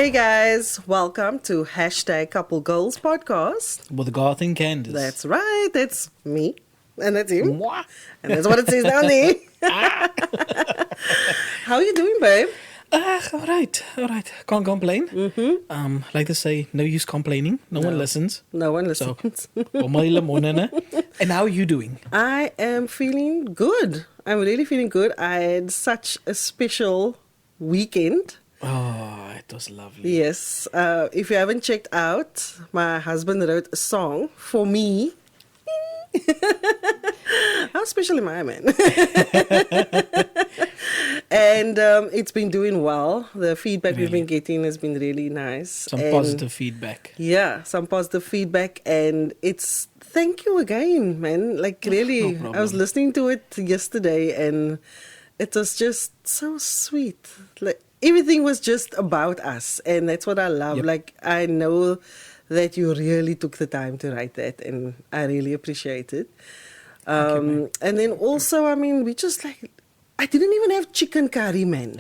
Hey guys, welcome to Hashtag Couple Goals podcast. With Garth and Candace. That's right, that's me and that's him. Mwah. And that's what it says down there. How you doing, babe? All right. Can't complain. Like they say, no use complaining. No one listens. No one So, listens. and how are you doing? I am feeling good. I'm really feeling good. I had such a special weekend. Oh, it was lovely. Yes. If you haven't checked out, my husband wrote a song for me. How special am I, man? And it's been doing well. The feedback we've been getting has been really nice. Some positive feedback. Yeah, some positive feedback. And it's thank you again, man. Like, really, No I was problem. listening to it yesterday and it was just so sweet. Like, everything was just about us. And that's what I love. Yep. Like, I know that you really took the time to write that, and I really appreciate it. And then also, I mean, we just like, I didn't even have chicken curry, man.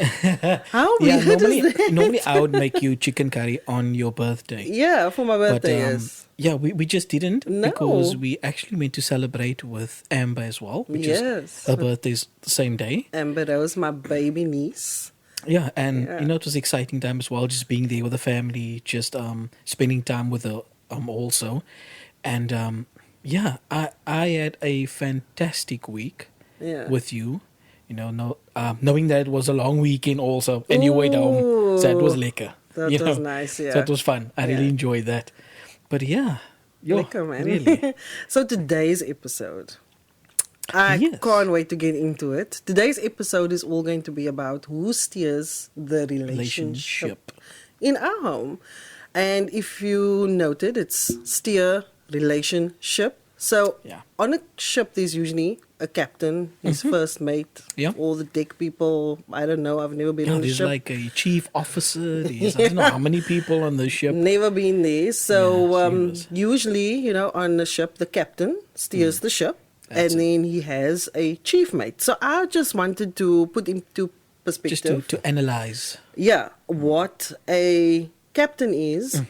How Yeah, weird is that? normally I would make you chicken curry on your birthday. Yeah, for my birthday, yes. Yeah, we just didn't No. because we actually went to celebrate with Amber as well, which Yes. is her birthday's the same day. Amber Rose, my baby niece. Yeah, and Yeah. you know, it was exciting time as well, just being there with the family, just spending time with her also. And yeah, I had a fantastic week Yeah. with you. You know, knowing that it was a long weekend also, and you went home, so it was lekker. That you was know. nice, yeah. So it was fun. I really Yeah. enjoyed that. But yeah, Lekker, man. really. So today's episode, I Yes. can't wait to get into it. Today's episode is all going to be about who steers the relationship in our home. And if you noted, it's steer relationship. So Yeah. on a ship, there's usually a captain, his first mate, Yeah. all the deck people. I don't know. I've never been Yeah, on a there's ship. like a chief officer. There's I don't know how many people on the ship. Never been there. So Yeah, serious. usually, you know, on the ship, the captain steers the ship, That's and then he has a chief mate. So I just wanted to put into Just perspective, to analyze. yeah, what a captain is.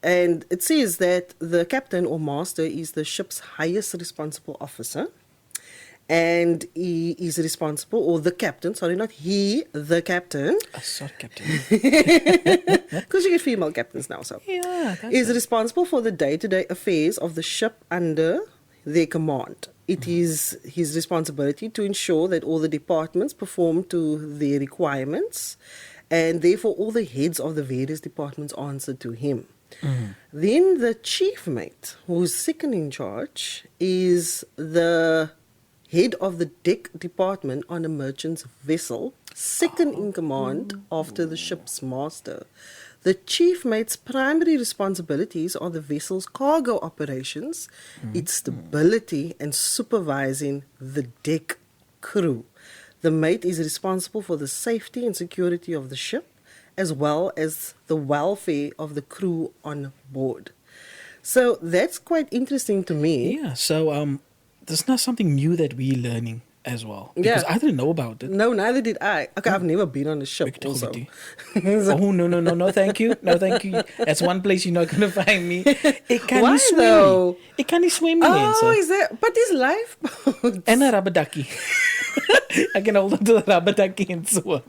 And it says that the captain or master is the ship's highest responsible officer. And he is responsible, or the captain, sorry, not he, the captain, Sorry, Captain. because you get female captains now, so. Yeah, that's Is responsible for the day-to-day affairs of the ship under their command. It is his responsibility to ensure that all the departments perform to their requirements, and therefore all the heads of the various departments answer to him. Then the chief mate, who's second in charge, is the head of the deck department on a merchant's vessel, second in command after the ship's master. The chief mate's primary responsibilities are the vessel's cargo operations, its stability, and supervising the deck crew. The mate is responsible for the safety and security of the ship, as well as the welfare of the crew on board. So that's quite interesting to me. Yeah, so there's not something new that we're learning as well. Because Yeah. I didn't know about it. No, neither did I. Okay, I've never been on a ship also. Oh, no, thank you. No, thank you. That's one place you're not going to find me. It can Why swim. though? It can swim. Oh, is that? But these lifeboats. And a rubber ducky. I can hold on to the rubber ducky and swim.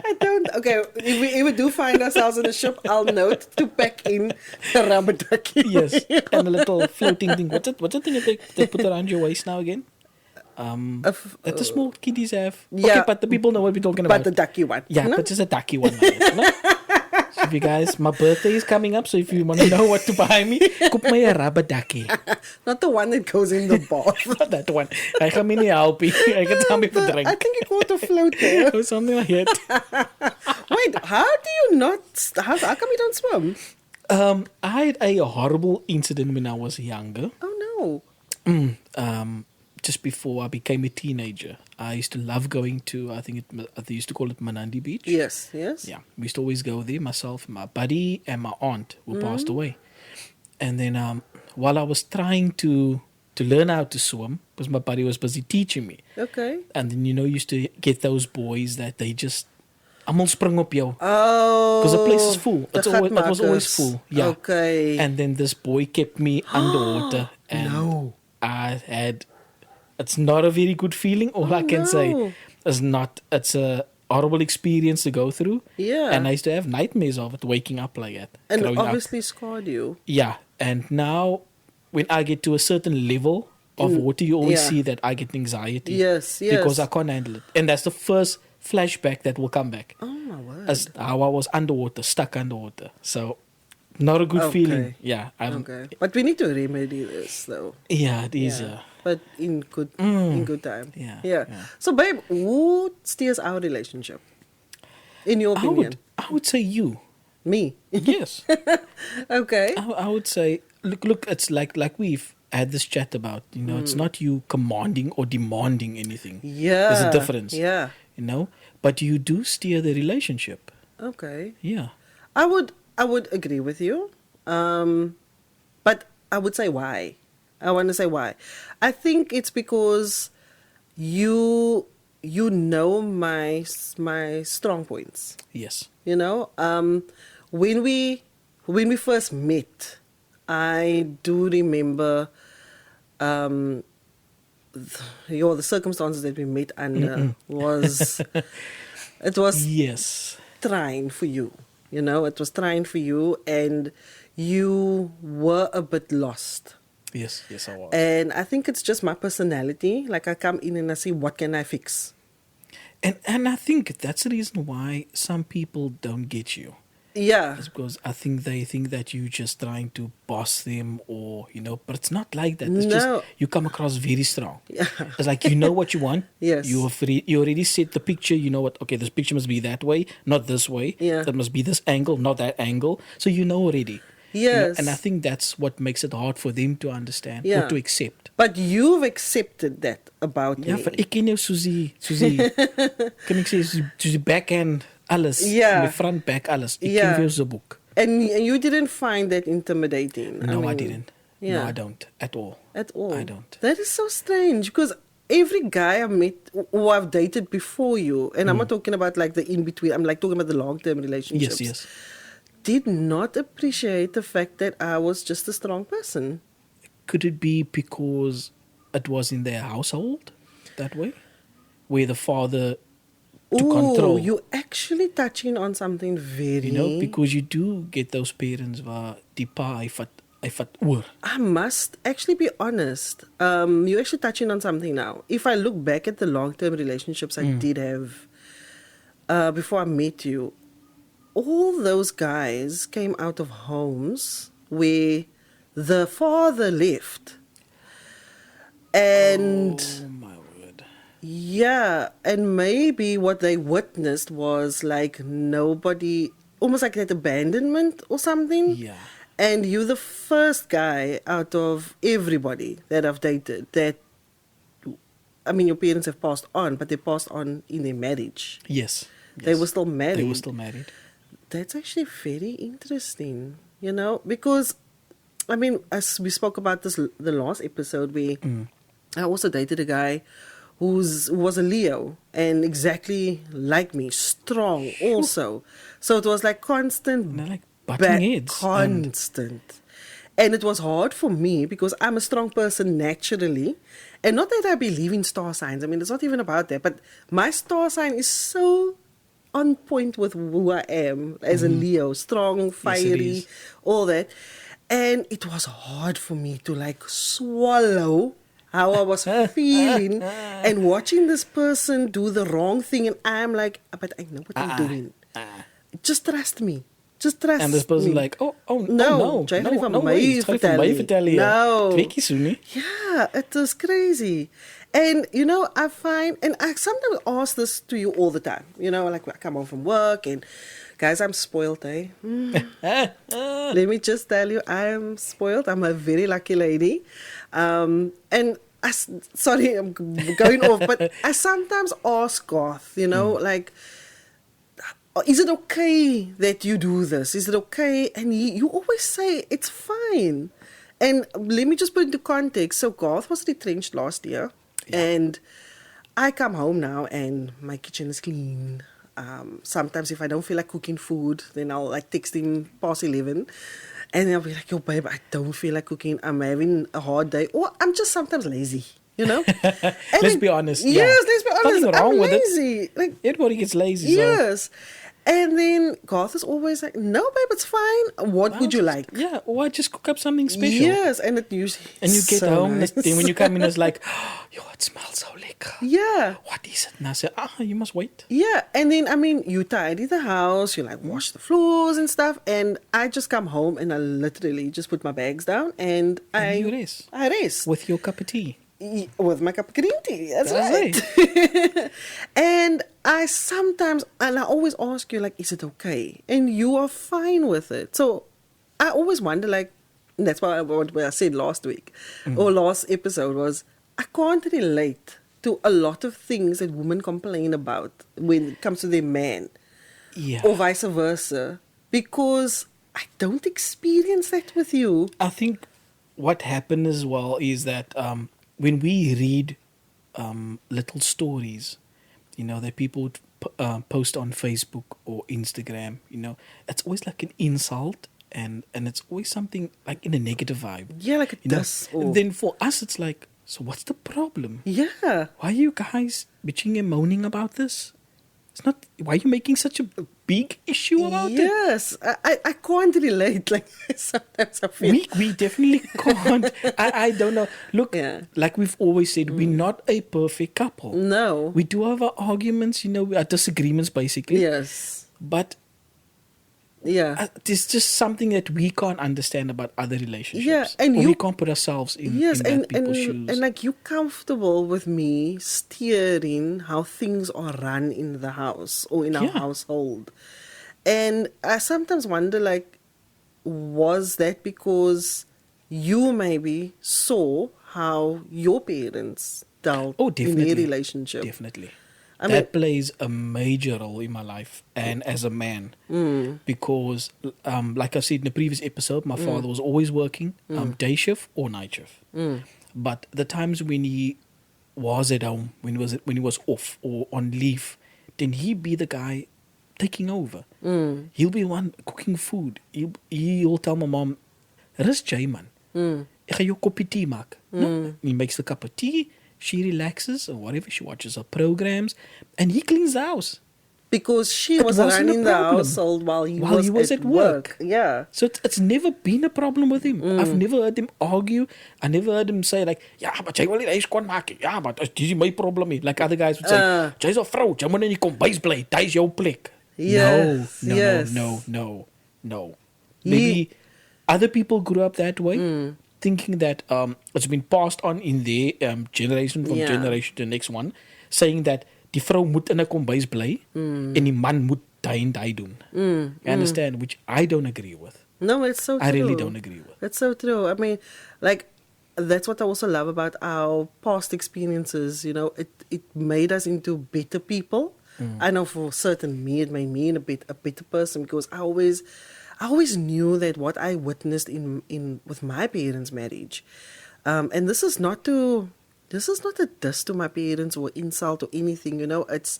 I don't. Okay, if we do find ourselves on a ship, I'll note to pack in the rubber ducky. Yes, and a little floating thing. What's the thing that they put around your waist now again? That the small kiddies have. Yeah. Okay, but the people know what we're talking about. But the ducky one. Yeah, no? but just a ducky one. No? So if you guys, my birthday is coming up, so if you want to know what to buy me, koop my a rubber ducky. Not the one that goes in the bath. Not that one. I can me help you. I can tell me for drink. I think you caught a float there. Or something like that. Wait, how do you not? How come you don't swim? I had a horrible incident when I was younger. Oh no. Just before I became a teenager, I used to love going to, they used to call it Manandi Beach. Yes, yes. Yeah, we used to always go there, myself, my buddy, and my aunt who passed away. And then while I was trying to learn how to swim, because my buddy was busy teaching me. Okay. And then, you know, used to get those boys that they just almal spring op jou. Oh. Because the place is full. the It was always gatmakers. full. Yeah. Okay. And then this boy kept me underwater. And No. it's not a very good feeling. All I can say no. is it's a horrible experience to go through. Yeah. And I used to have nightmares of it, waking up like that. And growing up. obviously scarred you. Yeah. And now, when I get to a certain level of water, you always yeah. see that I get anxiety. Yes, Because I yes. can't handle it. And that's the first flashback that will come back. Oh my word. As how I was underwater, stuck underwater. So, not a good Okay. feeling. Yeah. Okay. But we need to remedy this though. Yeah, it is. Yeah. But in good time. Yeah, Yeah. yeah. So babe, who steers our relationship? In your opinion? I would say you. Me. Yes. Okay. I would say, look, it's like we've had this chat about, it's not you commanding or demanding anything. Yeah. There's a difference. Yeah. But you do steer the relationship. Okay. Yeah. I would agree with you. But I would say why. I want to say why. I think it's because you know my strong points. Yes. When we first met, I do remember the circumstances that we met under was it was Yes. trying for you. It was trying for you, and you were a bit lost. Yes, I was. And I think it's just my personality. Like I come in and I say, what can I fix? And I think that's the reason why some people don't get you. Yeah. It's because I think they think that you're just trying to boss them or, but it's not like that. It's No. just you come across very strong. Yeah. It's like you know what you want. Yes. You already set the picture. You know what, okay, this picture must be that way, not this way. Yeah. That must be this angle, not that angle. So you know already. Yes. And I think that's what makes it hard for them to understand Yeah. or to accept. But you've accepted that about Ja, me. vir ek ken jou soos kan ek sê soos die backhand alles, Ja. my front back alles. Ek Ja. ken vir jou so boek. And you didn't find that intimidating. No, I mean, didn't. Yeah. No, I don't at all. At all. I don't. That is so strange because every guy I met who I've dated before you, and I'm not talking about like the in between, I'm like talking about the long term relationships. Yes. Did not appreciate the fact that I was just a strong person. Could it be because it was in their household that way? Where the father to control. You're actually touching on something very... because you do get those parents waar die pa hy vat oor. I must actually be honest. You're actually touching on something now. If I look back at the long-term relationships I did have before I met you, all those guys came out of homes where the father left. And Oh my word. yeah, and maybe what they witnessed was like nobody, almost like that abandonment or something. Yeah. And you're the first guy out of everybody that I've dated that, I mean, your parents have passed on, but they passed on in their marriage. Yes. They were still married. They were still married. That's actually very interesting, because, I mean, as we spoke about this the last episode, where I also dated a guy who was a Leo and exactly like me, strong also. So it was like constant, They're like butting heads. constant. And it was hard for me because I'm a strong person naturally. And not that I believe in star signs. I mean, it's not even about that. But my star sign is so on point with who I am as a Leo. Strong, fiery, is. all that. And it was hard for me to like swallow how I was feeling and watching this person do the wrong thing. And I'm like, but I know what I'm doing. Just trust me. Just trust And this person me. like, oh No, no, jy gaan nie van no my way, jy gaan nie van my vertel nie. vertel nie. No. Twee keer so nie. Yeah, it was crazy. And, I find, and I sometimes ask this to you all the time, like I come home from work and, guys, I'm spoiled, eh? Let me just tell you, I am spoiled. I'm a very lucky lady. And sorry, I'm going off, but I sometimes ask Garth, like, is it okay that you do this? Is it okay? And you always say, it's fine. And let me just put into context. So Garth was retrenched last year. Yeah. And I come home now and my kitchen is clean. Sometimes if I don't feel like cooking food, then I'll like text him past 11. And then I'll be like, yo, babe, I don't feel like cooking. I'm having a hard day. Or I'm just sometimes lazy, you know? And Let's be honest. Yes, Yeah. let's be honest. Nothing wrong I'm with lazy. it. Like, Everybody gets lazy. So. yes. And then Garth is always like, no, babe, it's fine. What would you like? Yeah, or I just cook up something special. Yes, and it usually And you get so home, nice. then when you come in, it's like, oh, yo, it smells so lekker. Yeah. What is it? And I say, you must wait. Yeah, and then I mean, you tidy the house, you like wash the floors and stuff, and I just come home and I literally just put my bags down and you rest. I rest With your cup of tea. with my cup of green tea. That's That's right. And I sometimes, and I always ask you like, is it okay? And you are fine with it. So I always wonder like, and that's what I said last week or last episode was I can't relate to a lot of things that women complain about when it comes to their man Yeah. or vice versa because I don't experience that with you. I think what happened as well is that when we read little stories, that people would post on Facebook or Instagram, it's always like an insult and it's always something like in a negative vibe. Yeah, like a You know? diss or- Then for us, it's like, so what's the problem? Yeah. Why are you guys bitching and moaning about this? It's not. Why are you making such a big issue about it? Yes, I can't relate. Like sometimes I feel We definitely can't. I don't know. Look, Yeah. like we've always said, we're not a perfect couple. no. We do have our arguments, our disagreements, basically. Yes. But Yeah. it's just something that we can't understand about other relationships. Yeah, and or you- we can't put ourselves in, Yes, in that and people's shoes. and like you comfortable with me steering how things are run in the house or in our Yeah. household, and I sometimes wonder like, was that because you maybe saw how your parents dealt Oh, in definitely. their relationship? Definitely. I That plays a major role in my life and as a man. Because, like I said in the previous episode, my father was always working day shift or night shift. But the times when he was at home, when he was off or on leave, then he'd be the guy taking over. He'll be the one cooking food. He'll tell my mom, "Rus jy man. Ek gaan jou koppie tea maak." No? He makes the cup of tea. She relaxes or whatever. She watches her programs, and he cleans the house. Because she It was wasn't a running the problem household while he while was, he was at work. Yeah. So it's never been a problem with him. I've never heard him argue. I never heard him say like, "Ja, maar jy wil nie huis skoon maak nie. Ja, maar dis is my probleem nie." Like other guys would say, "Jy's 'n vrou, jy moet in die kombuis bly. Dis jou plek." Yes, No, yes. no. Maybe other people grew up that way, thinking that it's been passed on in their generation from Yeah. generation to the next one, saying that die vrou moet in 'n kombuis bly en die man moet die en die doen. You understand? Which I don't agree with. No, it's so true. I really don't agree with. That's so true. I mean, like, that's what I also love about our past experiences. It made us into better people. I know for certain me, it made me a better person because I always knew that what I witnessed in with my parents' marriage, and this is not a diss to my parents or insult or anything. It's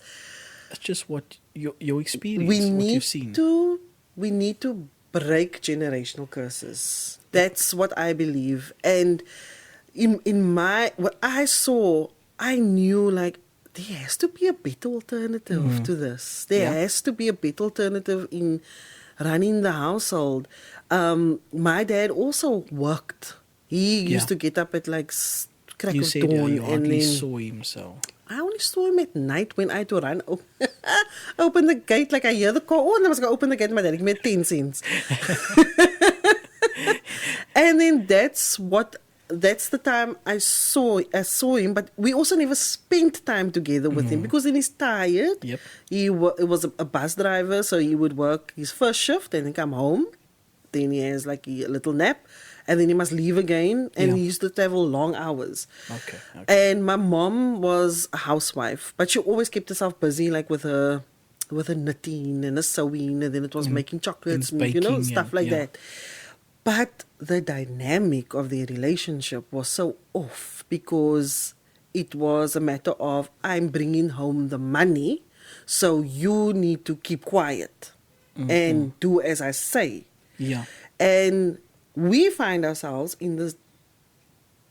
It's just what your experience, we what need you've seen. we need to break generational curses. That's what I believe. And in what I saw, I knew like there has to be a better alternative to this. There Yeah. has to be a better alternative in running the household. My dad also worked. He used Yeah. to get up at like crack You of said dawn you and hardly then saw him, so I only saw him at night when I had to run. Open the gate, like I hear the call. Oh, and I was going to open the gate. My dad, give me 10 cents. And then that's the time I saw him. But we also never spent time together with him because then he's tired. Yep. It was a bus driver, so he would work his first shift and then come home. Then he has like a little nap. And then he must leave again. And Yeah. he used to travel long hours. Okay. And my mom was a housewife, but she always kept herself busy, like with her knitting and her sewing, and then it was making chocolates And and baking stuff and- like yeah. that. But the dynamic of their relationship was so off because it was a matter of I'm bringing home the money, So you need to keep quiet and do as I say. Yeah. And we find ourselves in this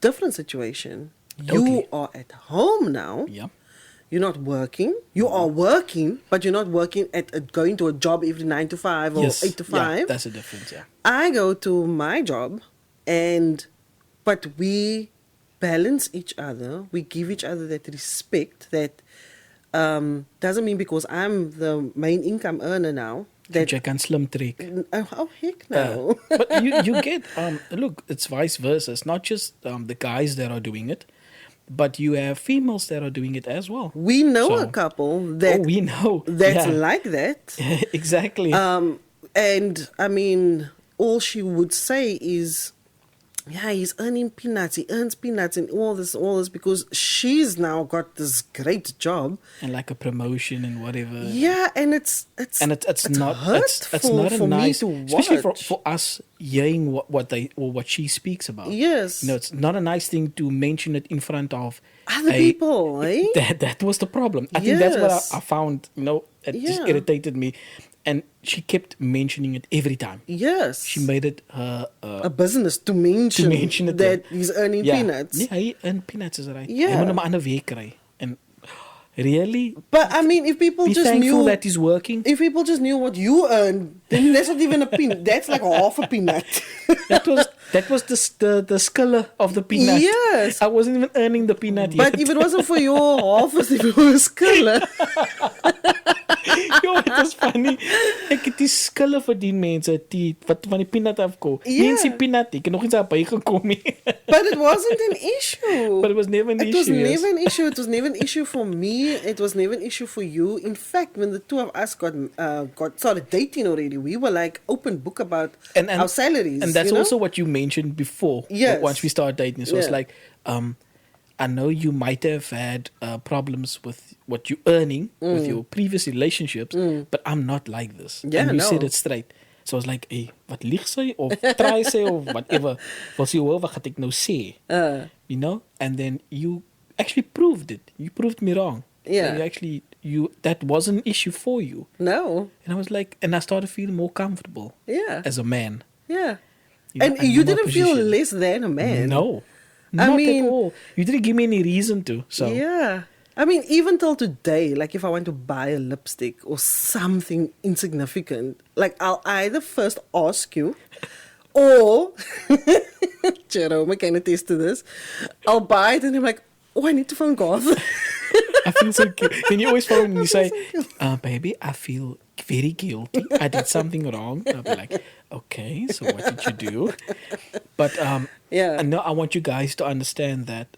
different situation. Totally. You are at home now. Yeah. You're not working. You are working, but you're not working at going to a job every 9 to 5 or 8 to 5. Yeah, that's the difference, yeah. I go to my job, but we balance each other. We give each other that respect. That doesn't mean because I'm the main income earner now that Jy kan slim trek. oh heck no. But you get, look, it's vice versa. It's not just the guys that are doing it, but you have females that are doing it as well. We know So- a couple that we know. that's Yeah. like that. Exactly. And I mean, all she would say is, yeah, he's earning peanuts. He earns peanuts and all this, because she's now got this great job. and like a promotion and whatever. Yeah, and it's It's not hurtful it's not a for nice, me to especially watch. for us hearing what she speaks about. Yes. You know, it's not a nice thing to mention it in front of Other people, eh? That was the problem. I think that's what Yes. I found. You know, it just Yeah. irritated me, and she kept mentioning it every time. Yes. She made it her a business to mention, it that he's earning peanuts. Yeah, hy earn peanuts is right. Yeah. Hy moet hom aan 'n week kry. And really, But I mean, if people be just thankful knew that he's working. if people just knew what you earn, then that's not even a peanut. That's like half a peanut. That was the skiller of the peanut. Yes. I wasn't even earning the peanut But yet. if it wasn't for your half as if it was skiller. Yo, it was funny. Ek het die skille verdien mense die wat van die peanut afkom. Ja. Mense die peanut, ek het nog eens daarby gekom nie. But it wasn't an issue. But it was never an It was issue. yes. never an issue. It was never an issue for me. It was never an issue for you. In fact, when the two of us got started dating already, we were like open book about our salaries. And that's you know? also what you mentioned before. Yes. Once we started dating. So it's Yeah. like, I know you might have had problems with what you're earning with your previous relationships, but I'm not like this. Yeah, and you said no. it straight. So I was like, hey, wat lieg sy of try sy of whatever. Wil sy hoor wat gaan ek nou sê? You know? And then you actually proved it. You proved me wrong. Yeah. That wasn't an issue for you. No. And I was like, and I started feeling more comfortable Yeah. as a man. Yeah. know, And I you knew my didn't feel position. less than a man. No. I Not mean- at all. You didn't give me any reason to. So Yeah. I mean, even till today, like if I want to buy a lipstick or something insignificant, like I'll either first ask you or Jerome can attest to this. I'll buy it and I'm like, oh, I need to phone Garth. I feel so cute. Then you always phone and you say, baby, I feel very guilty. I did something wrong. And I'll be like, okay, so what did you do? But Yeah. I know I want you guys to understand that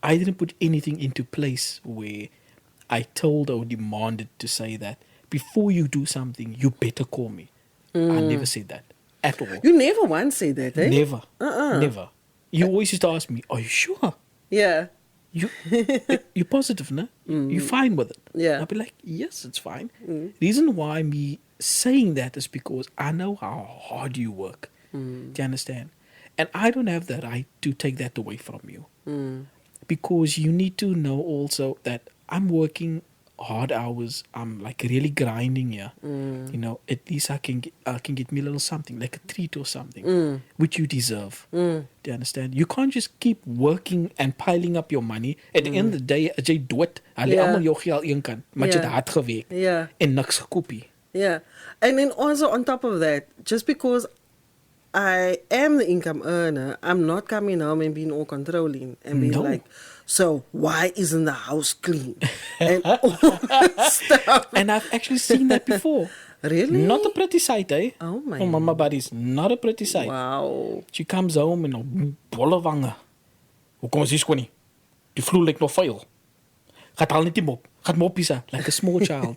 I didn't put anything into place where I told or demanded to say that before you do something, you better call me. I never said that at all. You never once say that, eh? Never. Never. You always used to ask me, are you sure? Yeah. You're positive, no? You're fine with it. Yeah. I'll be like, yes, it's fine. Reason why me saying that is because I know how hard you work. Do you understand? And I don't have the right to take that away from you. Because you need to know also that I'm working hard hours. I'm like really grinding here. You know, at least I can get me a little something, like a treat or something, which you deserve. Do you understand? You can't just keep working and piling up your money. At the end of the day, as jy dood, hulle Yeah. almal jou geld een kant, maar jy het Yeah. hard gewerk Yeah. en niks gekoopie. Yeah. And then also on top of that, just because I am the income earner, I'm not coming home and being all controlling and being No. like, so why isn't the house clean? And all that stuff. And I've actually seen that before. Really? Not a pretty sight, eh? Oh my For Mama Buddies, not a pretty sight. Wow. She comes home en op bolle wange. Hoekom is die skoon nie? Die vloer lyk nog vuil. Gaat haal net die mop. Gaat moppie sa, like a small child.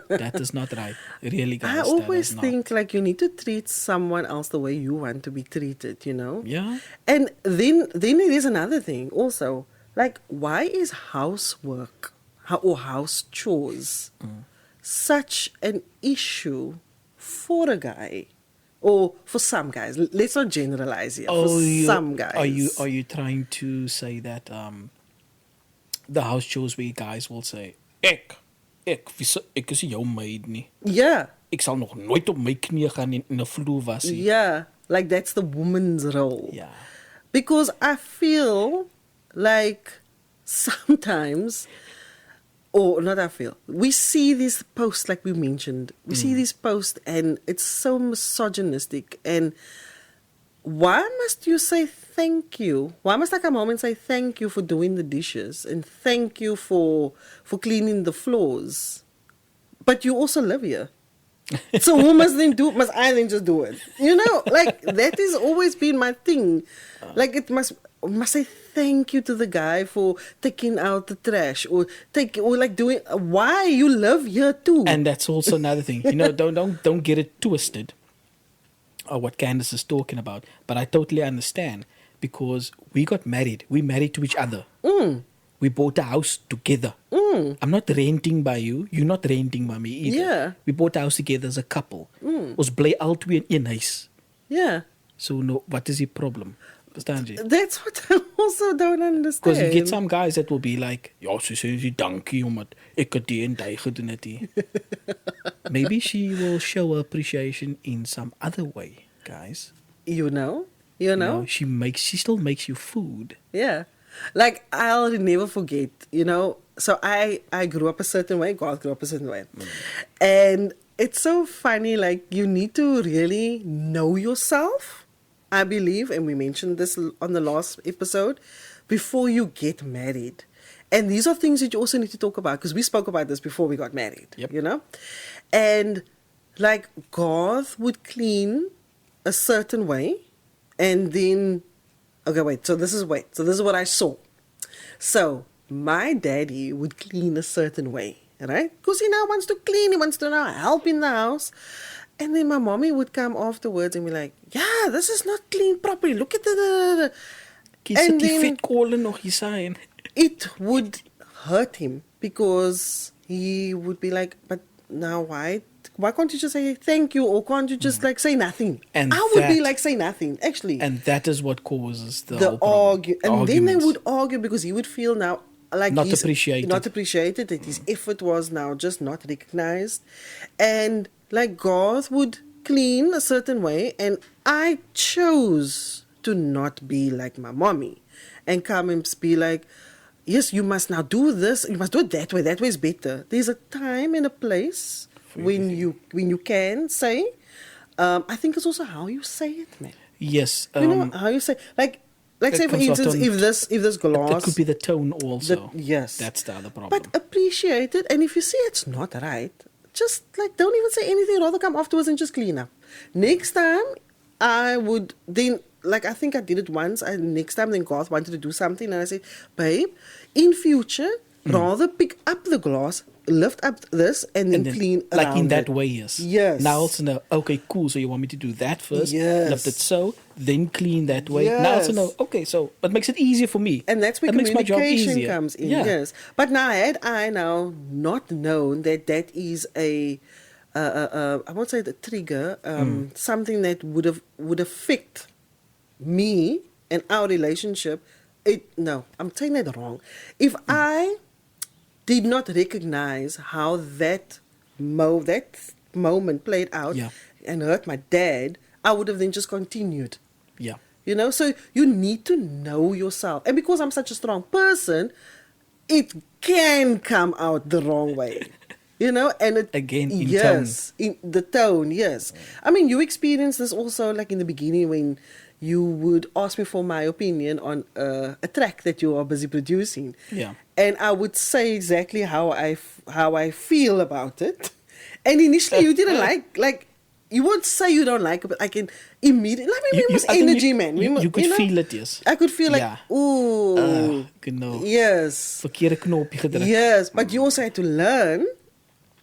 That is not right. Really, guys. I that always is not. think like you need to treat someone else the way you want to be treated, you know? Yeah. And then there's another thing also. Like, why is housework or house chores such an issue for a guy? Or for some guys. Let's not generalize here. For some guys. Are you trying to say that the house chores where guys will say, ek ek is nie jou maid nie. Yeah. Ek sal nog nooit op my knieë gaan en 'n vloer was nie. Yeah. Like that's the woman's role. Ja. Because I feel like sometimes, or not I feel, we see these posts like we mentioned. We see these posts and it's so misogynistic. And why must you say thank you? Why must I come home and say thank you for doing the dishes and thank you for cleaning the floors? But you also live here. So who must then do? Must I then just do it? You know, like that has always been my thing. Like it must I thank you to the guy for taking out the trash or like doing? Why you live here too? And that's also another thing. You know, don't get it twisted. What Candace is talking about, but I totally understand because we got married. We married to each other. We bought a house together. I'm not renting by you. You're not renting by me either. Yeah. We bought a house together as a couple. Ons bly albei in een huis. Yeah. So no, what is the problem? Verstaan jy? That's what I also don't understand. Because you get some guys that will be like, ja, sy sê jy dankie omdat ek het die en die gedoen het nie. Maybe she will show appreciation in some other way, guys. You know? She still makes you food. Yeah. Like I'll never forget, you know. So I grew up a certain way, God grew up a certain way. And it's so funny, like you need to really know yourself, I believe, and we mentioned this on the last episode, before you get married. And these are things that you also need to talk about because we spoke about this before we got married, you know? And like Garth would clean a certain way and then, so this is what I saw. So my daddy would clean a certain way, right? Because he now wants to clean, he wants to now help in the house. And then my mommy would come afterwards and be like, yeah, this is not clean properly. Look at the... And then it would hurt him because he would be like, but now why can't you just say thank you or can't you just like say nothing? And I would be like, say nothing, actually. And that is what causes the And then they would argue because he would feel now like not appreciated, that his effort was now just not recognized. And like Garth would clean a certain way and I chose to not be like my mommy and come and be like, yes, you must now do this, you must do it that way is better. There's a time and a place when you can say. I think it's also how you say it, man. Yes. You know how you say, like say for instance, if this glass, it could be the tone also. Yes, that's the other problem. But appreciate it, and if you see it's not right, just like don't even say anything. Rather come afterwards and just clean up. Next time, I would then. Like, I think I did it once, and next time then Garth wanted to do something, and I said, babe, in future, rather pick up the glass, lift up this, and then clean like around in that it. way, yes. Yes. Now it's no, okay, cool, so you want me to do that first, Yes. lift it so, then clean that way. Yes. Now it's no, okay, so it makes it easier for me. And that's where it makes my job communication easier. comes in, Yeah. yes. But now, had I now not known that is I won't say the trigger, something that would affect me and our relationship, I'm saying that wrong. If I did not recognize how that moment played out and hurt my dad, I would have then just continued. Yeah. You know, so you need to know yourself. And because I'm such a strong person, it can come out the wrong way. You know, and it again in tone. In the tone, yes. I mean, you experienced this also, like in the beginning when you would ask me for my opinion on a track that you are busy producing. Yeah. And I would say exactly how I feel about it. And initially you didn't like you won't say you don't like it, but I can immediately. I mean, we must energy, man. You could feel it, yes. I could feel like, ooh, genau. yes, verkeerde knopje gedrukt. yes. But you also had to learn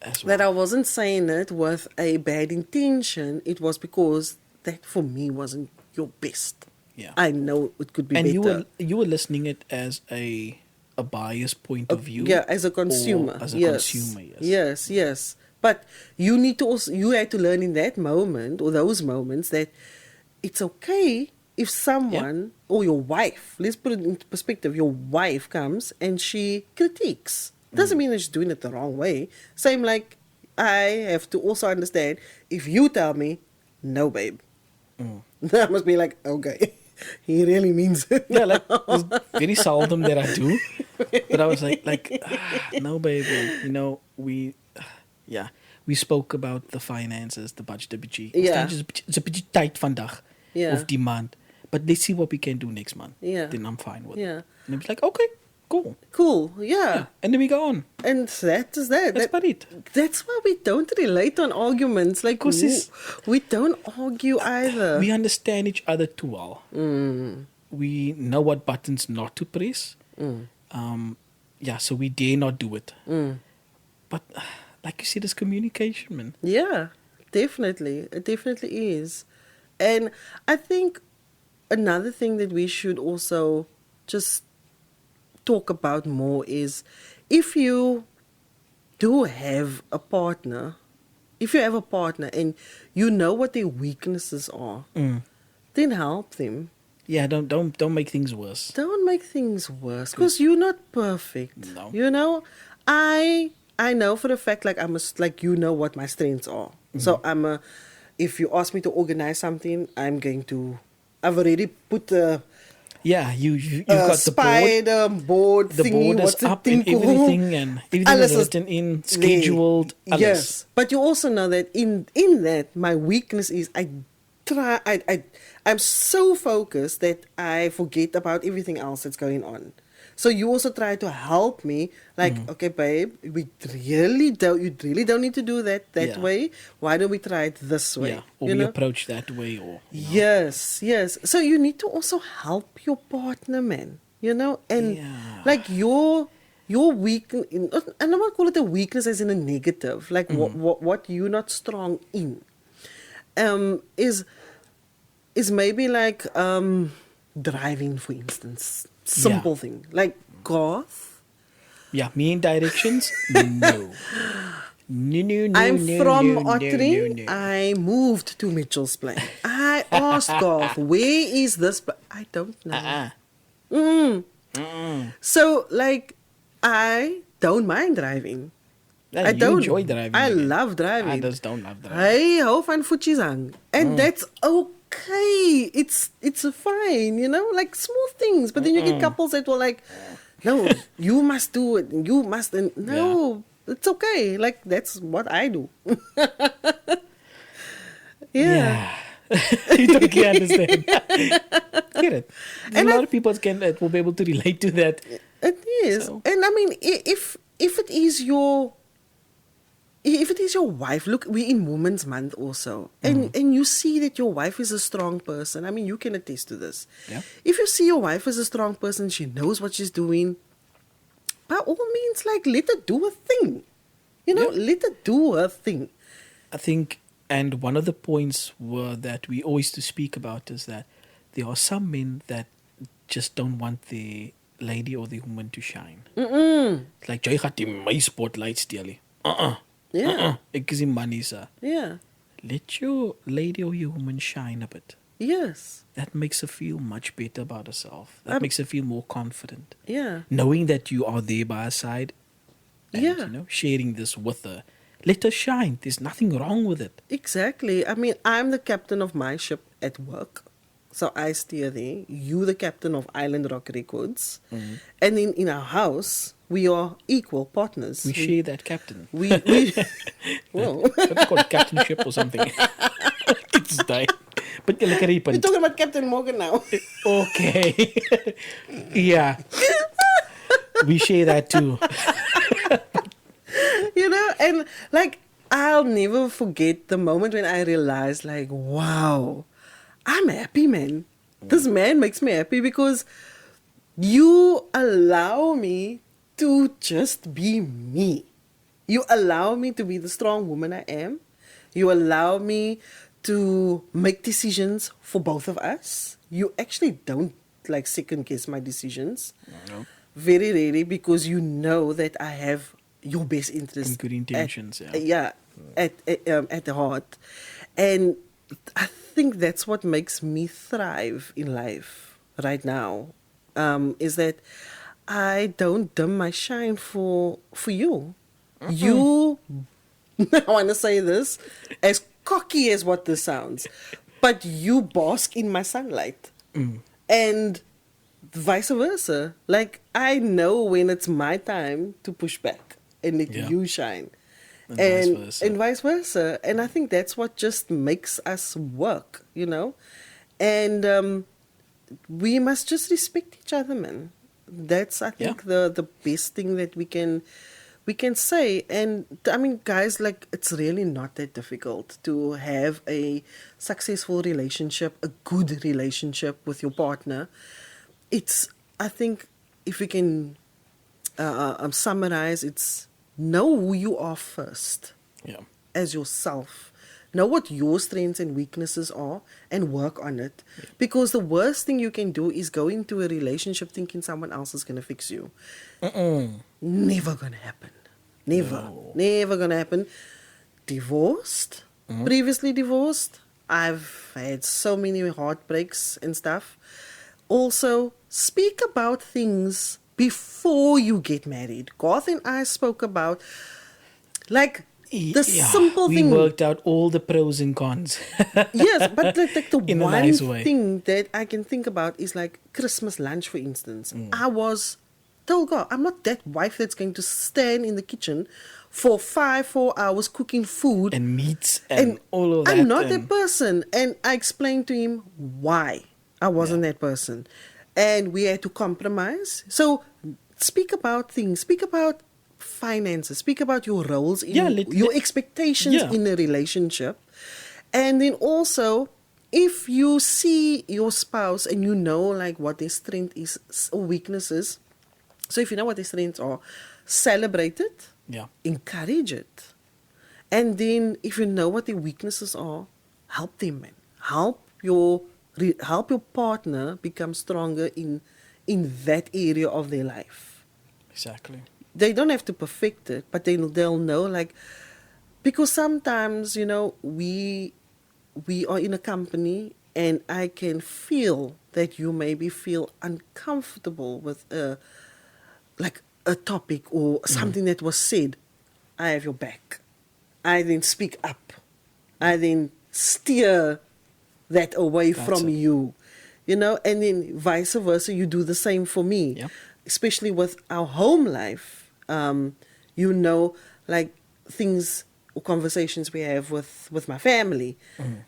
As well. that I wasn't saying it with a bad intention. It was because that for me wasn't your best. Yeah. I know it could be And better. you were listening it as a biased point of view. Yeah, as a consumer. Or as a yes. consumer, yes. Yes, yes. But you need to also, you had to learn in that moment or those moments that it's okay if someone or your wife, let's put it into perspective, your wife comes and she critiques Doesn't mean that she's doing it the wrong way. Same like I have to also understand if you tell me, no, babe, I must be like, okay, he really means it. Yeah, like it's very seldom that I do. But I was no, baby. You know, we spoke about the finances, the budget, the budget. Yeah. It's a beetje tight vandaag Yeah. of demand. But let's see what we can do next month. Yeah. Then I'm fine with it. Yeah. And it was like, okay, cool. Cool, Yeah. And then we go on. And that is that. That's about it. That's why we don't relate on arguments. Like, 'Cause it's- we don't argue either. We understand each other too well. We know what buttons not to press. So we dare not do it. But like you said, it's communication, man. Yeah, definitely. It definitely is. And I think another thing that we should also just talk about more is if you do have a partner, if you have a partner and you know what their weaknesses are, then help them. Yeah, don't make things worse. Don't make things worse because you're not perfect. No. You know, I know for a fact like you know what my strengths are. So if you ask me to organize something, I've already put the Yeah, you've got the board. spider board. The thingy, board is what's the up thing and everything, called? and everything Alles is is written in, there. scheduled. Alles. Yes, but you also know that in that my weakness is I'm so focused that I forget about everything else that's going on. So you also try to help me, like, okay, babe, you really don't need to do that Yeah. way. Why don't we try it this way? Yeah, or you we know? approach that way, or Yes. So you need to also help your partner, man. You know, and Yeah. like your weak. And I'm not call it a weakness as in a negative. Like what you're not strong in, is maybe like driving, for instance. Simple thing like Garth. yeah, me in directions. No. No. I'm from no, Ottery. no. I moved to Mitchell's Plain. I asked Garth, where is this? I don't know. So, like, I don't mind driving. Yeah, I you don't. enjoy driving. I again. love driving. I just don't love driving. Hey, hou van voetjies hang. And that's okay. It's fine, you know, like small things. But then you get couples that were like, no, you must do it. You must. And no, it's okay. Like, that's what I do. Yeah. You totally understand. Get it. A lot of people that will be able to relate to that. It is. So- And I mean, if it is your wife, look, we're in Women's Month also, and you see that your wife is a strong person. I mean, you can attest to this. Yeah. If you see your wife as a strong person, she knows what she's doing. By all means, like, let her do her thing. You know, let her do her thing. I think, and one of the points that we always to speak about is that there are some men that just don't want the lady or the woman to shine. It's like, jy gaat die my spotlight steel. Yeah. Ek is die money, sir. Yeah. Let your lady or your woman shine a bit. Yes. That makes her feel much better about herself. That makes her feel more confident. Yeah. Knowing that you are there by her side and, Yeah. you know, sharing this with her. Let her shine. There's nothing wrong with it. Exactly. I mean, I'm the captain of my ship at work. So I steer there. You the captain of Island Rock Records. And then in our house, we are equal partners. We share that captain. We Whoa. What's it called? Captainship or something. It's dying. But like a We're reaping. talking about Captain Morgan now. Okay. Yeah. We share that too. You know, and like, I'll never forget the moment when I realized, like, wow, I'm happy, man. This man makes me happy because you allow me to just be me. You allow me to be the strong woman I am. You allow me to make decisions for both of us. You actually don't like second guess my decisions. No. Very rarely, because you know that I have your best interest And good intentions, at the heart. And I think that's what makes me thrive in life right now, is that I don't dim my shine for you. You, I want to say this, as cocky as what this sounds, but you bask in my sunlight. And vice versa. Like, I know when it's my time to push back and let Yeah. you shine. And vice versa. And vice versa. And I think that's what just makes us work, you know? And we must just respect each other, man. That's, I think, the best thing that we can say. And I mean, guys, like, it's really not that difficult to have a successful relationship, a good relationship with your partner. It's, I think, if we can summarize, it's know who you are first Yeah. as yourself. Know what your strengths and weaknesses are and work on it. Because the worst thing you can do is go into a relationship thinking someone else is going to fix you. Never going to happen. Never. No. Never going to happen. Divorced, previously divorced. I've had so many heartbreaks and stuff. Also, speak about things before you get married. Garth and I spoke about, like, the simple we thing. worked out all the pros and cons. Yes, but like the In a one nice way. thing that I can think about is like Christmas lunch, for instance. I was told, God, I'm not that wife that's going to stand in the kitchen for 4 hours cooking food. And meats and all of that. I'm not and that person. And I explained to him why I wasn't that person. And we had to compromise. So speak about things. Speak about finances. Speak about your roles in your expectations in a relationship. And then also, if you see your spouse and you know like what their strength is or weaknesses, so if you know what their strengths are, celebrate it, encourage it. And then if you know what their weaknesses are, help them, man. Help your partner become stronger in that area of their life. Exactly. They don't have to perfect it, but they'll know, like, because sometimes, you know, we are in a company and I can feel that you maybe feel uncomfortable with a topic or something that was said. I have your back. I then speak up. I then steer that away from you, you know, and then vice versa, you do the same for me, especially with our home life. You know, like things or conversations we have with my family,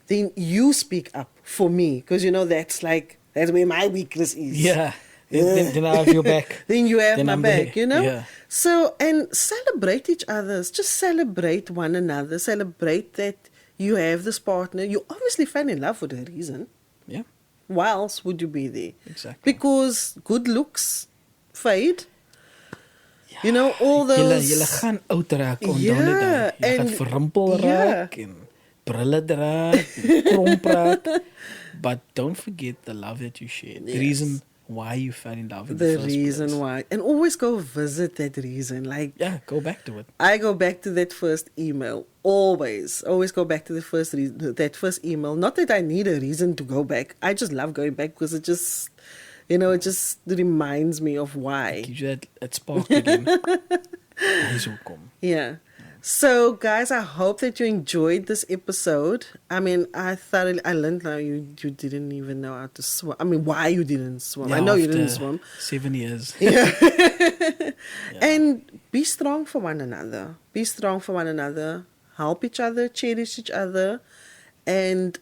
then you speak up for me, because you know that's where my weakness is. Then I have your back. Then you have my I'm back, there. you know? Yeah. So, and celebrate each other. Just celebrate one another. Celebrate that you have this partner. You obviously fell in love for a reason. Yeah. Why else would you be there? Exactly. Because good looks fade. You know, all those... Julle gaan oud raak, onthou net daai. Julle gaan verrimpel raak en brille dra en kromp raak. But don't forget the love that you shared. The reason why you fell in love in the first reason place. why. And always go visit that reason. Like, go back to it. I go back to that first email. Always go back to that first email. Not that I need a reason to go back. I just love going back because it just, you know, it just reminds me of why. It gives you that spark again. Yeah. So, guys, I hope that you enjoyed this episode. I mean, I learned now you didn't even know how to swim. I mean, why you didn't swim. Yeah, I know you didn't swim. 7 years. Yeah. And be strong for one another. Be strong for one another. Help each other, cherish each other. And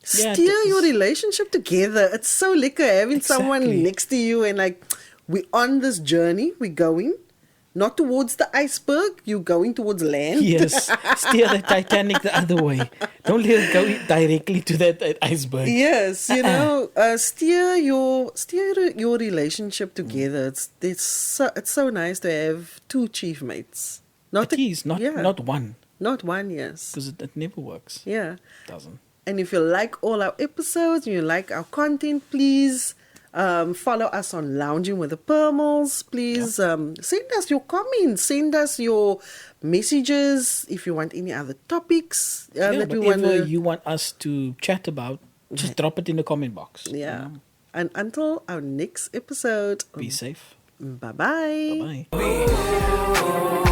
steer your relationship together. It's so lekker having someone next to you and like, we're on this journey, we're going. Not towards the iceberg, you're going towards land. Yes, steer the Titanic the other way. Don't let it go directly to that iceberg. Yes, you know, steer your relationship together. It's so nice to have two chief mates. Not one. Not one, yes. Because it never works. Yeah. It doesn't. And if you like all our episodes and you like our content, please follow us on Lounging with the Pearls. Please send us your comments, send us your messages if you want any other topics that whatever you want us to chat about, just drop it in the comment box. Yeah. And until our next episode, be safe. Bye-bye. Bye bye.